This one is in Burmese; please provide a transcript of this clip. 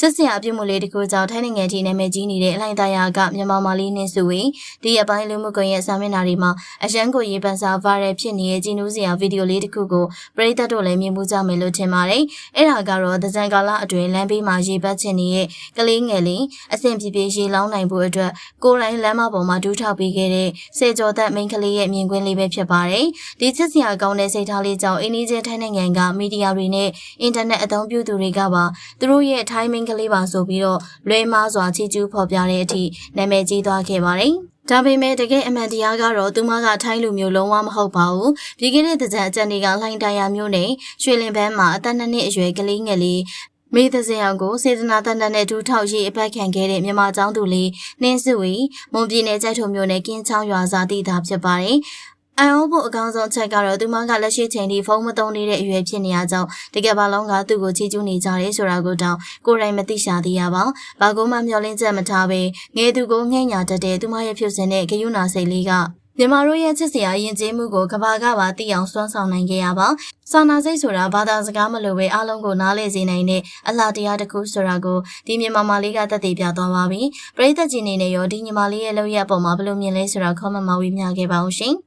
စစ်စရာအပြုမှုလေးတစ်ခုကြောင့်ထိုင်းနိုင်ငံကြီးနာမည်ကြီးနေတဲ့အလိုင်းသားယာကမြန်မာမာလီနှင်းစုဝေဒီအပိုင်းလူမှုကွန်ရက်စာမျက်နှာတွေမှာအရန်ကိုရေးပန်းစာ viral ဖြစ်နေတဲ့ကြည်နူးစရာဗီဒီယိုလေးတစ်ခုကိုပရိသတ်တို့လည်းမြင်မှုကြမယ်လို့ထင်ပါတယ်။အဲ့ဒါကတော့သဇံကာလအတွင်းလမ်းဘေးမှာရေပတ်ချင်နေတဲ့ကလေးငယ်လေးအဆင်ပြေပြေရေလောင်းနိုင်ဖို့အတွက်ကိုယ်တိုင်လမ်းမပေါ်မှာဒူးထောက်ပေးခဲ့တဲ့စေကျော်သက်မိန်းကလေးရဲ့မြင်ကွင်းလေးပဲဖြစ်ပါတယ်။ဒီချစ်စရာကောင်းတဲ့စိတ်ထားလေးကြောင့်အင်းကြီးချင်းထိုင်းနိုင်ငံကမီဒီယာတွေနဲ့အင်တာနက်အသုံးပြုသူတွေကပါသူတို့ရဲ့ထိုင်းမိန်းကလေးပါဆိုပြီးတော့လွဲမားစွာချီကျူးဖော်ပြတဲ့အထိနာမည်ကြီးသွားခဲ့ပါတယ်။ဒါပေမဲ့တကယ်အမှန်တရားကတော့သူမကထိုင်းလူမျိုးလုံးဝမဟုတ်ပါဘူး။ဒီကနေ့တကြံအကြံတွေကလှိုင်းတရာမျိုးနဲ့ရွှေလင်ပန်းမှာအသက်2နှစ်အရွယ်ကလေးငယ်လေးမေသဇင်အောင်ကိုစေတနာတန်တန်နဲ့ဒူးထောက်ရေးအပတ်ခံခဲ့တဲ့မြန်မာကျောင်းသူလေးနှင်းစုဝီမွန်ပြည်နယ်ကျိုက်ထုံမြို့နယ်ကင်းချောင်းရွာစာတိသားဖြစ်ပါတယ်။အန်အောဖို့အကောင်းဆုံးအချက်ကတော့သူမကလက်ရှိချိန်ထိဖုန်းမသုံးနေတဲ့အရွယ်ဖြစ်နေရကြောင်းတကယ်ပါလုံးကသူ့ကိုချီးကျူးနေကြတယ်ဆိုတာကိုတောင်ကိုယ်တိုင်မသိရှာသေးရပါဘူး။ဘာကုန်းမှမျောလင်းချက်မထားပဲငယ်သူကိုငှဲ့ညာတတ်တဲ့သူမရဲ့ဖြစ်စဉ်နဲ့ဂယုဏစိတ်လေးကမြန်မာတို့ရဲ့ချစ်စရာယဉ်ကျေးမှုကိုကဘာကပါသိအောင်စွမ်းဆောင်နိုင်ခဲ့ရပါ။စာနာစိတ်ဆိုတာဘာသာစကားမလို့ပဲအားလုံးကိုနားလည်စေနိုင်တဲ့အလှတရားတစ်ခုဆိုတာကိုဒီမြန်မာမလေးကသက်သေပြသွားပါပြီ။ပရိသတ်ကြီးနေနဲ့ရောဒီညီမလေးရဲ့လုပ်ရက်ပေါ်မှာဘယ်လိုမြင်လဲဆိုတာ comment မှာဝေမျှခဲ့ပါဦးရှင်။